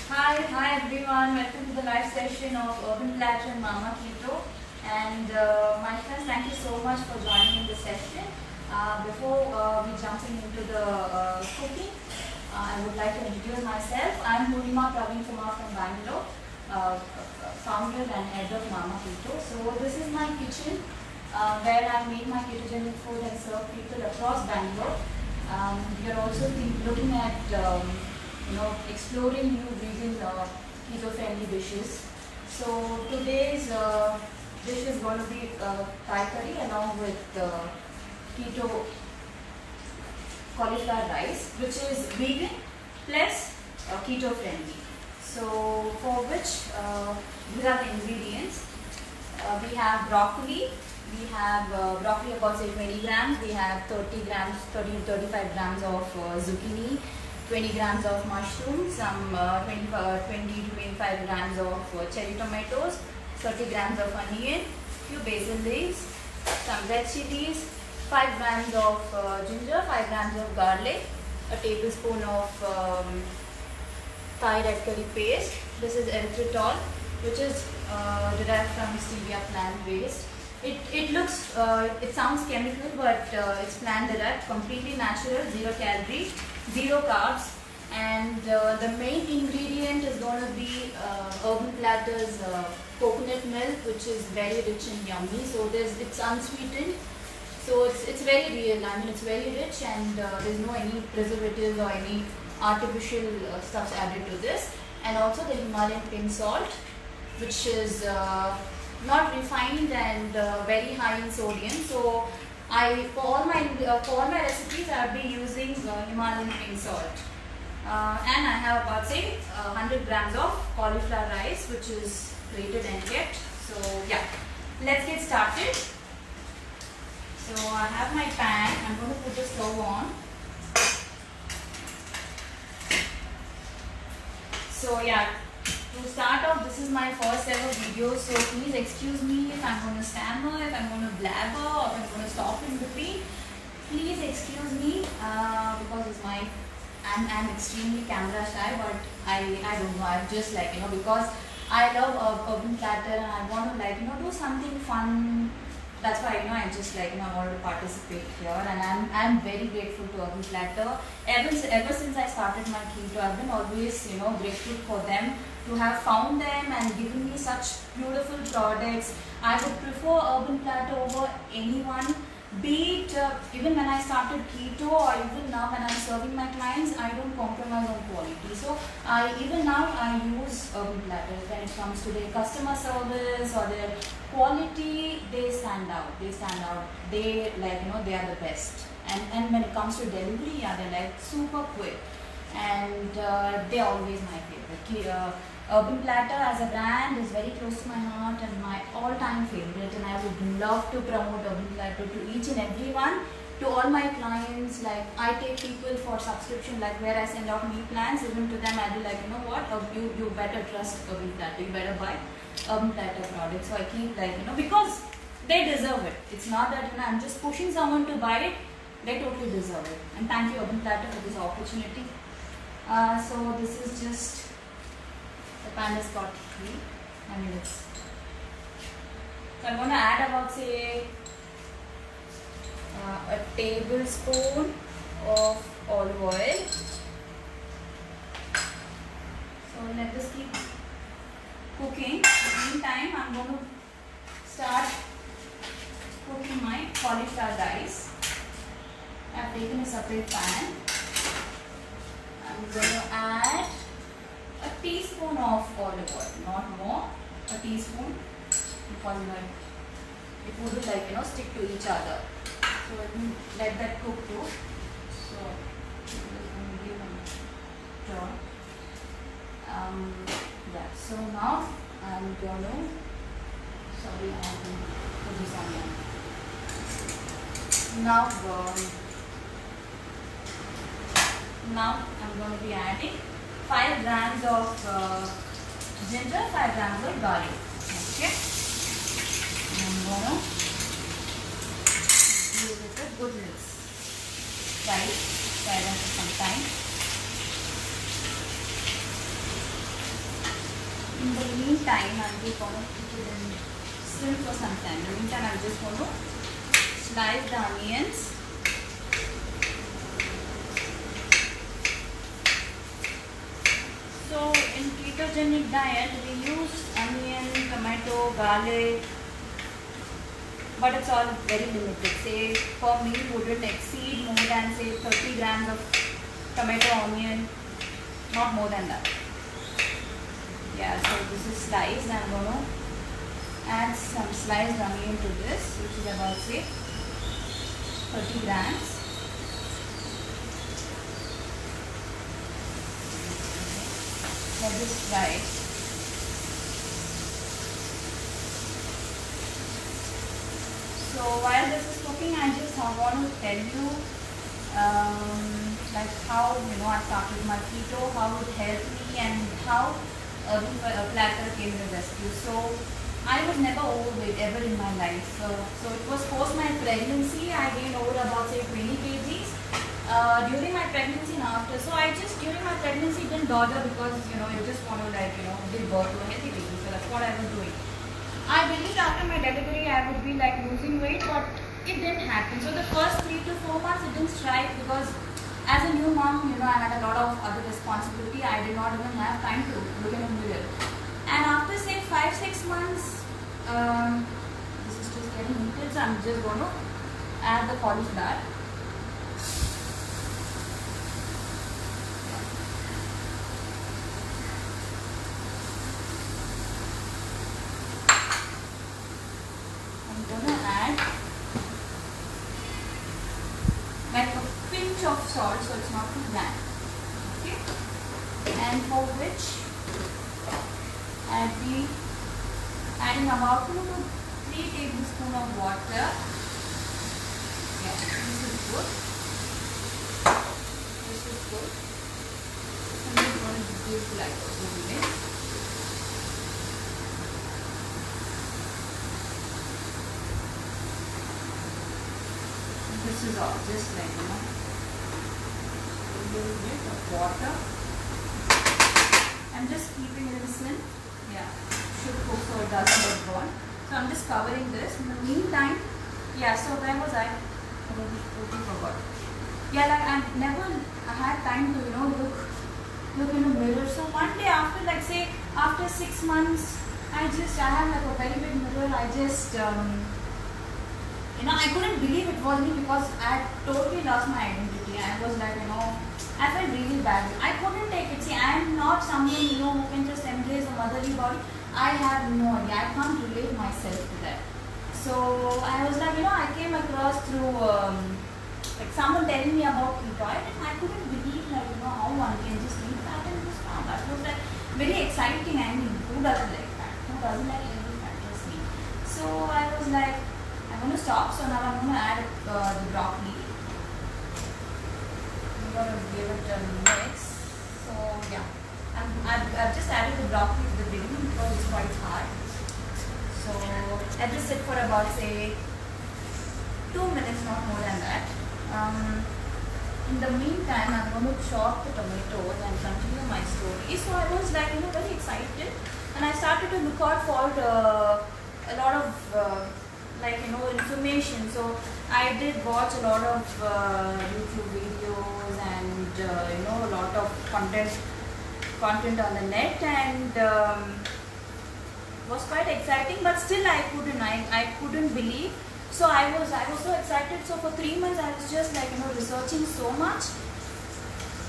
Hi everyone. Welcome to the live session of Urban Platter and Mama Keto. And my friends, thank you so much for joining in the session. Before we jumping into the cooking, I would like to introduce myself. I am Purnima Praveen Kumar from Bangalore, founder and head of Mama Keto. So this is my kitchen where I make my ketogenic food and serve people across Bangalore. We are also looking at exploring new vegan keto-friendly dishes. So today's dish is going to be Thai curry along with keto cauliflower rice, which is vegan plus keto-friendly. So for which these are the ingredients. We have broccoli. We have broccoli about say 20 grams. We have 30 to 35 grams of zucchini. 20 grams of mushrooms, some 20 to 25 grams of cherry tomatoes, 30 grams of onion, few basil leaves, some red chilies, 5 grams of ginger, 5 grams of garlic, a tablespoon of Thai red curry paste. This is erythritol, which is derived from stevia plant waste. It sounds chemical, but it's plant derived, completely natural, 0 calories, 0 carbs, and the main ingredient is going to be Urban Platter's coconut milk, which is very rich and yummy. So it's unsweetened, so it's very real. I mean, it's very rich, and there's no any preservatives or any artificial stuffs added to this. And also the Himalayan pink salt, which is not refined and very high in sodium. So for all my recipes I'll be using Himalayan pink salt, and I have about say 100 grams of cauliflower rice, which is grated and kept. So yeah, let's get started. So I have my pan. I'm going to put the stove on. So yeah, to start off, this is my first ever video, so please excuse me if I'm going to stammer, if I'm going to blabber, or if I'm going to stop in between. Please excuse me because I'm extremely camera shy, but I don't know, I'm just because I love Urban Platter and I want to do something fun. That's why I just I want to participate here, and I'm very grateful to Urban Platter. Ever since I started my keto, I've been always grateful for them to have found them and given me such beautiful products. I would prefer Urban Platter over anyone. Be it even when I started keto or even now when I'm serving my clients, I don't compromise on quality. So even now I use Urban Platter when it comes to their customer service or their quality. They stand out. They they are the best. And when it comes to delivery, yeah, they're super quick, and they're always my favorite. Urban Platter as a brand is very close to my heart and my all-time favorite, and I would love to promote Urban Platter to each and everyone, to all my clients. Like, I take people for subscription, like where I send out meal plans, even to them I'll be like, you know what, you better trust Urban Platter, you better buy Urban Platter products. So I keep because they deserve it. It's not that I'm just pushing someone to buy it, they totally deserve it. And thank you Urban Platter for this opportunity. So this is just, the pan has got heat. So I'm going to add about say a tablespoon of olive oil. So let this keep cooking. In the meantime, I'm going to start cooking my cauliflower rice. I've taken a separate pan. I'm going to add a teaspoon of olive oil, not more, a teaspoon, because it would be stick to each other. So let that cook too. So I'm just going to give a draw. Yeah. So now I'm going to put this on. Now I'm going to be adding 5 grams of ginger, 5 grams of garlic. Okay. And I'm going to give it a good mix. Right, for some time. In the meantime, I'm just going to keep it in still for some time. In the meantime, I'm just going to slice the onions. So in ketogenic diet, we use onion, tomato, garlic, but it's all very limited. Say per meal wouldn't exceed more than say 30 grams of tomato, onion, not more than that. Yeah, so this is sliced. I'm going to add some sliced onion to this, which is about say 30 grams. Let this fry. So while this is cooking, I just want to tell you like how I started my keto, how it helped me, and how platter came to rescue. So I was never overweight ever in my life. So it was post my pregnancy. I gained over about say 20 kgs during my pregnancy and after. So I just during my pregnancy didn't bother because you just want to give birth to a healthy baby. So that's what I was doing. I believed after my delivery I would be like losing weight, but it didn't happen. So the first 3 to 4 months it didn't strike because as a new mom, I had a lot of other responsibility. I did not even have time to look in a mirror. And after say 5-6 months, this is just getting heated, so I'm just going to add the cauliflower. I'm going to add like a pinch of salt so it's not too bland. Okay, and for which I'll be adding about 2 to 3 tablespoons of water. Yeah, this is good. This is good. I'm just going to do it like this. This is all just like a little bit of water. I'm just keeping it in slim. Yeah, should cook so it doesn't get burnt. So I'm just covering this. In the meantime, yeah. So where was I? Totally forgot. Yeah, like I never had time to look in the mirror. So one day after like say after 6 months, I have like a very big mirror. I just I couldn't believe it was me because I totally lost my identity. I was like, I felt really bad. I couldn't take it. See, I am not someone, who can just embrace a motherly body. I have no idea. I can't relate myself to that. So I was like, I came across through like someone telling me about keto, and I couldn't believe how one can just eat fat and just fat. That was like very exciting. I mean, who doesn't like fat? Who doesn't like eating fat? Just me. So I was like, I'm going to stop. So now I'm going to add the broccoli. I'm going to give it a mix. So yeah, I've just added the broccoli at the beginning because it's quite hard. So let this sit for about say 2 minutes, not more than that. In the meantime, I'm going to chop the tomatoes and continue my story. So I was like, very excited, and I started to look out for a lot of information. So I did watch a lot of YouTube videos and a lot of content on the net, and was quite exciting. But still, I couldn't believe. So I was so excited. So for 3 months, I was just researching so much.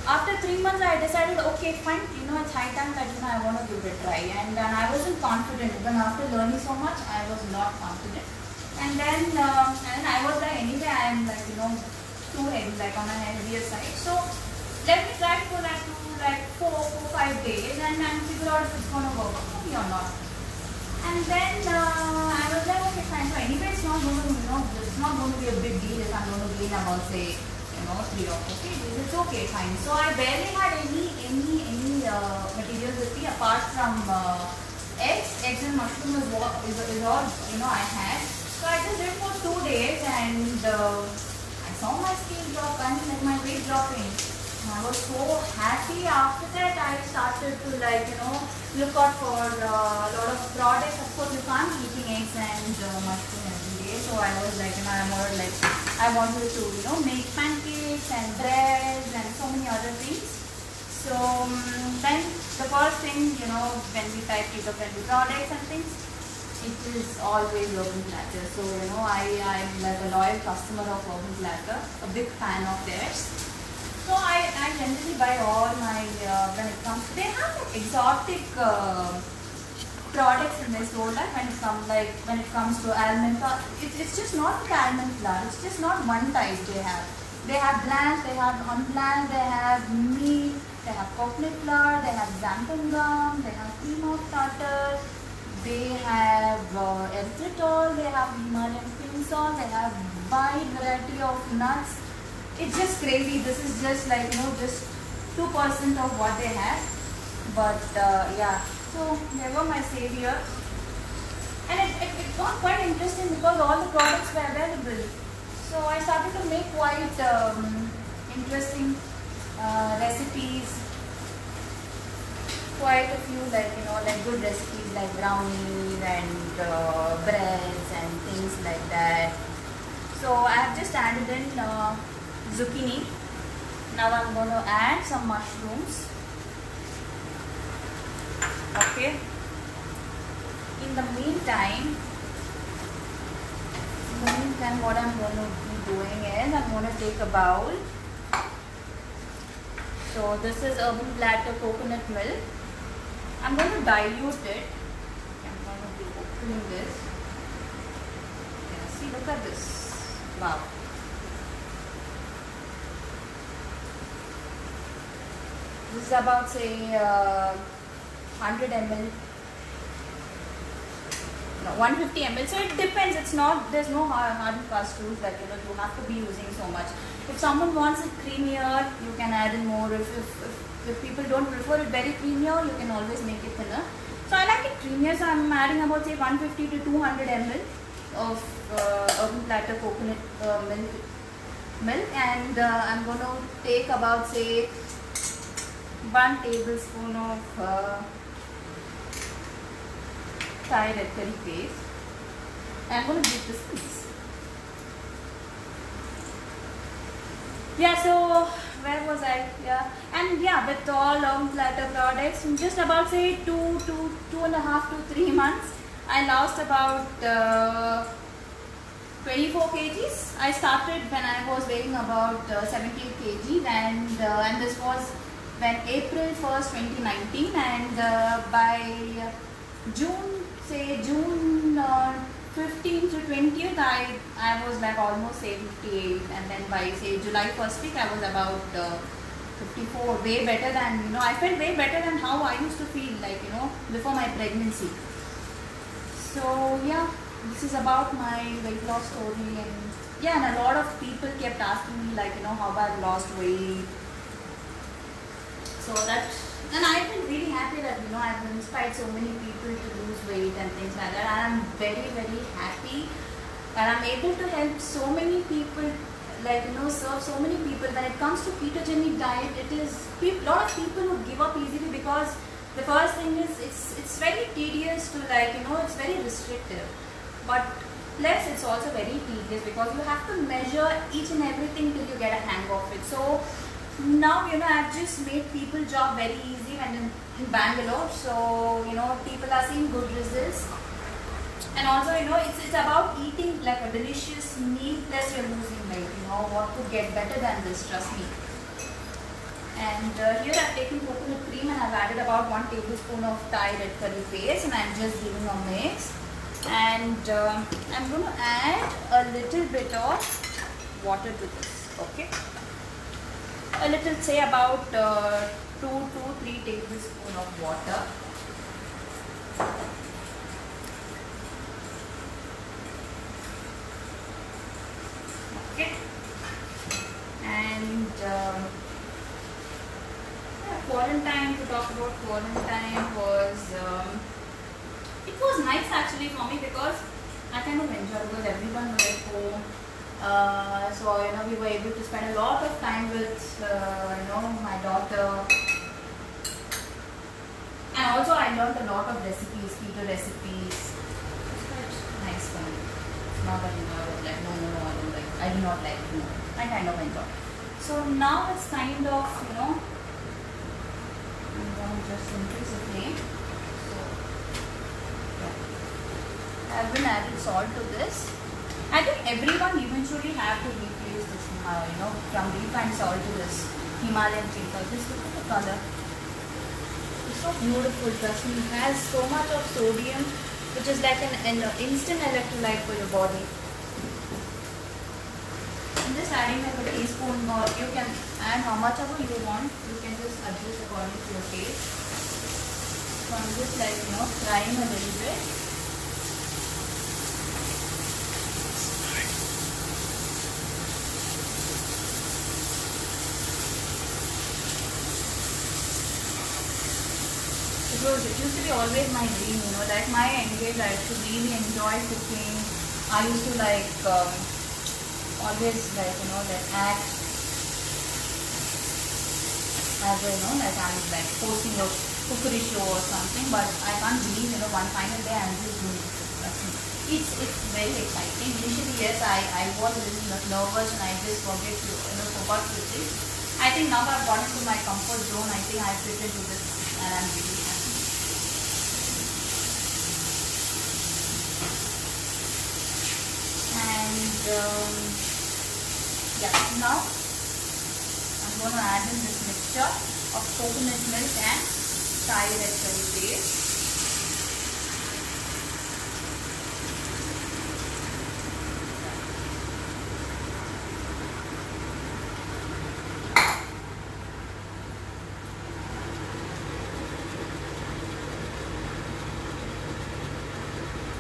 After 3 months, I decided, okay, fine, it's high time that I want to give it a try. And I wasn't confident. Even after learning so much, I was not confident. And then I was like, anyway, I am too heavy, on a heavier side. So let me try for that to 4-5 days and figure out if it's going to work for me or not. And then I was like, okay, fine. So anyway, it's not going to, it's not going to be a big deal if I'm going to gain about say 3 or 4 kgs. It's okay, fine. So I barely had any materials with me apart from eggs and mushroom is all I had. So I just did for 2 days, and I saw my skin drop and my weight dropping. I was so happy. After that, I started to like, look out for a lot of products. Of course, you can't be eating eggs and mushroom every day. So I was like, I'm more like, I wanted to, make pancakes and breads and so many other things. So then the first thing, when we type keto-friendly products and things, it is always Urban Platter. So, I'm like a loyal customer of Urban Platter, a big fan of theirs. So I generally buy all my, when it comes, they have like exotic products in their store, like when it comes to almond flour, it's just not the almond flour, it's just not one type they have. They have bland, they have unbland, they have meat, they have coconut flour, they have xanthan gum, they have cream of tartar, they have erythritol, they have Himalayan pink salt, they have wide variety of nuts. It's just crazy. This is just like, just 2% of what they have. But yeah, so they were my savior. And it got quite interesting because all the products were available. So I started to make quite interesting recipes. Quite a few like good recipes like brownies and breads and things like that. So I have just added in zucchini. Now I'm going to add some mushrooms. Okay. In the meantime, what I'm going to be doing is I'm going to take a bowl. So this is Urban Platter coconut milk. I'm going to dilute it. I'm going to be opening this. Yeah, see, look at this. Wow. This is about, say, 100 ml. No, 150 ml. So it depends. It's not. There's no hard and fast rules that you have to be using so much. If someone wants it creamier, you can add in more. If people don't prefer it very creamier, you can always make it thinner. So I like it creamier. So I'm adding about, say, 150 to 200 ml of Urban Platter coconut milk, and I'm going to take about, say, 1 tablespoon of Thai red curry paste. I'm going to give this piece. Yeah, so where was I? Yeah, and yeah, with all Urban Platter products, in just about, say, 2.5 to 3 months, I lost about 24 kgs. I started when I was weighing about 78 kg, and this was when April 1st, 2019, and by June 15th to 20th, I was like almost, say, 58, and then by, say, July 1st week, I was about 54, way better than, I felt way better than how I used to feel, like, before my pregnancy. So yeah, this is about my weight loss story, and yeah, and a lot of people kept asking me, like, how I've lost weight. So that, and I've been really happy that, I've inspired so many people to lose weight and things like that. And I'm very, very happy that I'm able to help so many people, like, serve so many people. When it comes to ketogenic diet, it is a lot of people who give up easily because the first thing is it's very tedious to, like, it's very restrictive. But plus it's also very tedious because you have to measure each and everything till you get a hang of it. So now, I've just made people's job very easy when in Bangalore. So, people are seeing good results. And also, it's about eating like a delicious meal plus you're losing weight. What could get better than this, trust me. And here I've taken coconut cream and I've added about 1 tablespoon of Thai red curry paste, and I'm just giving a mix. And I'm going to add a little bit of water to this, okay? A little, say, about 2 to 3 tablespoons of water. Okay. And quarantine, to talk about quarantine was, it was nice actually for me because I kind of enjoyed because everyone was at home. So, we were able to spend a lot of time with, my daughter. I learned a lot of recipes, keto recipes. It's quite nice for me. It's not that I was like, no, I don't like. I do not like. No, I kind of enjoy. So now it's kind of, I'm going to just increase the flame. So yeah, I've been added salt to this. I think everyone eventually have to replace this, from refined salt to this Himalayan pink salt. Just look at the color. It's so beautiful, trust me. It has so much of sodium, which is like an instant electrolyte for your body. I'm just adding like a teaspoon, or you can add how much ever you want. You can just adjust according to your taste. So I'm just like, frying a little bit. It used to be always my dream, like my end game, I used to really enjoy cooking. I used to like always like act as like I'm like hosting a cookery show or something, but I can't believe one final day I'm just doing it. It's very exciting. Initially, yes, I was a little nervous and I just forgot to this. I think now I've got into my comfort zone. I think I fit into this and I'm really happy. Yeah, now I'm going to add in this mixture of coconut milk and Thai red chili paste.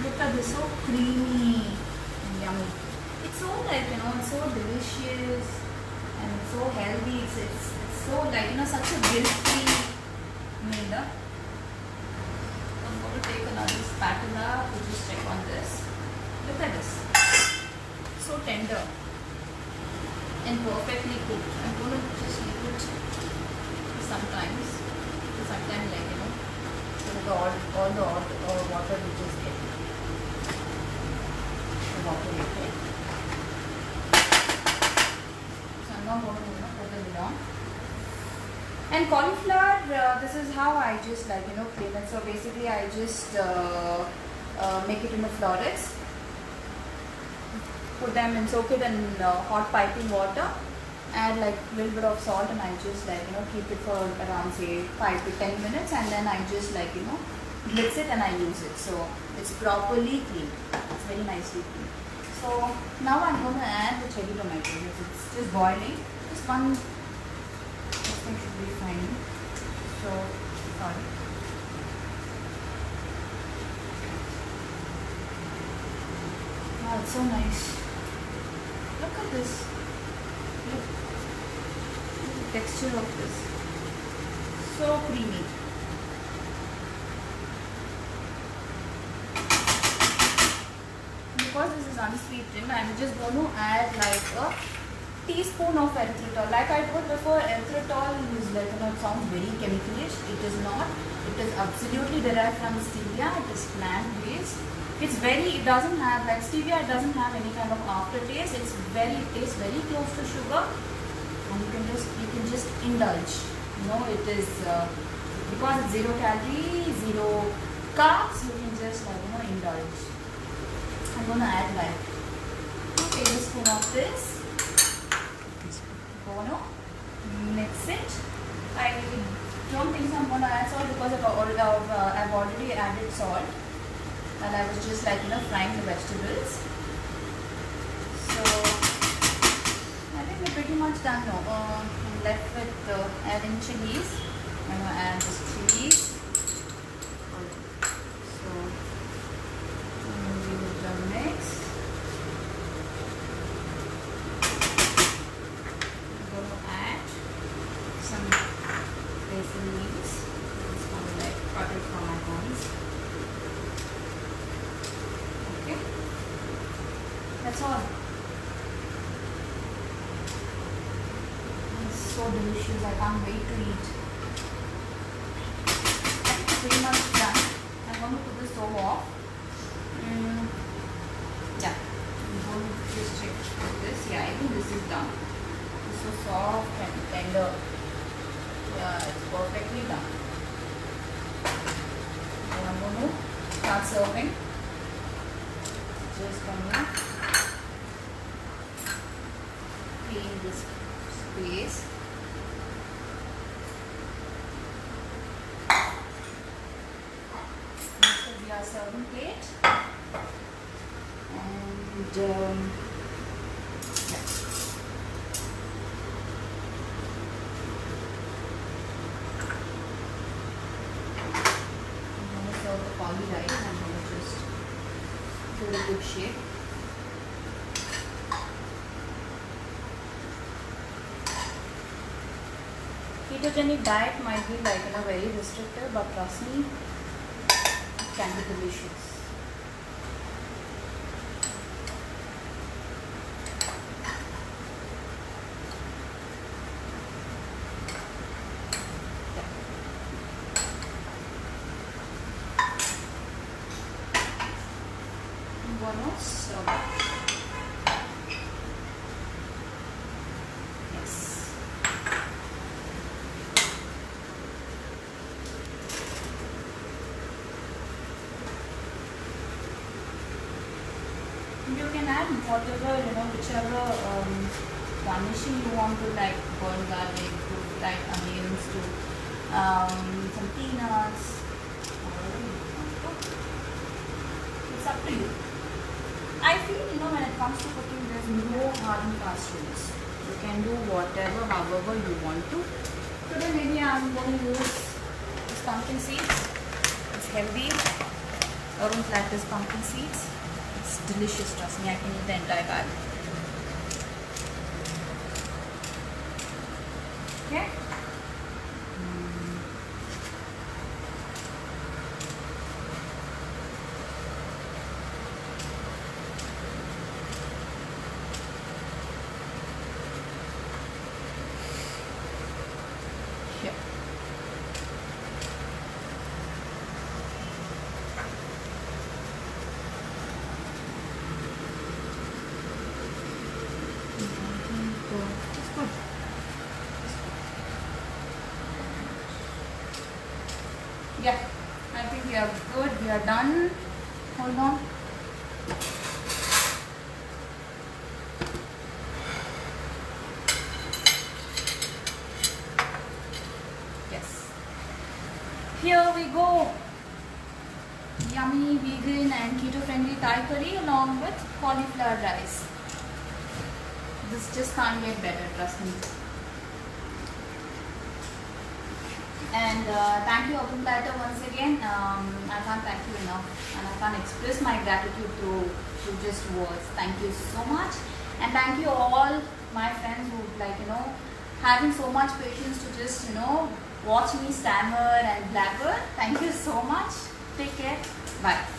Look at this, so creamy and yummy. It's so like, it's so delicious and it's so healthy. It's so like, such a guilt-free meal. I'm going to take another spatula to just check on this. Look at this. So tender and perfectly cooked. I'm going to just leave it sometimes like, all the water we just get. The water we get. Not going to put the lid on. And cauliflower, this is how I just like clean it. So basically I just make it into florets, put them and soak it in hot piping water, add like a little bit of salt, and I just like keep it for around say 5 to 10 minutes, and then I just like blitz it and I use it. So it's properly cleaned. It's very nicely cleaned. So now I'm going to add the cherry tomatoes. It's just boiling. Just one. This thing should be fine. So sorry. Wow, it's so nice. Look at this. Look at the texture of this. So creamy. Because this is unsweetened, I'm just going to add like a teaspoon of erythritol. Like I told before, erythritol is like, it sounds very chemicalish. It is not. It is absolutely derived from stevia. It is plant based. It doesn't have like stevia. It doesn't have any kind of aftertaste. It tastes very close to sugar, and you can just indulge. It is because it's 0 calorie, 0 carbs. You can just like indulge. I'm going to add like 2 tablespoons of this. I'm going to mix it. I don't think so I'm going to add salt because I've already added salt, and I was just like frying the vegetables. So I think we're pretty much done now. I'm left with adding chilies. I'm going to add this chilies. That's all. It's so delicious. I can't wait to eat. I think it's pretty much done. so off. Yeah, I'm going to just check this. Yeah, I think this is done. It's so soft and tender. Yeah, it's perfectly done. Now I'm going to start serving. Just gonna clean this space. This will be our serving plate. And yeah. I'm going to serve the poly rice. I'm going to just give it a good shape. Ketogenic diet might be like very restrictive, but trust me, it can be delicious. I'm gonna serve it. Yes. You can add whatever, whichever garnishing you want to, like burnt garlic, to like onions, to some peanuts. It's up to you. I feel, when it comes to cooking, there's no hard and fast rules. You can do whatever, however you want to. Today maybe I'm going to use this pumpkin seeds. It's healthy. Arun flat is pumpkin seeds. It's delicious, trust me, I can eat the entire garden. Okay? Here. It's good. Yeah, I think we are good. We are done. Hold on. Yes. Here we go. Yummy vegan and keto-friendly Thai curry along with cauliflower rice. This just can't get better, trust me. And thank you, Open Platter, once again. I can't thank you enough, and I can't express my gratitude through just words. Thank you so much, and thank you all my friends who having so much patience to just watch me stammer and blabber. Thank you so much. Take care. Bye.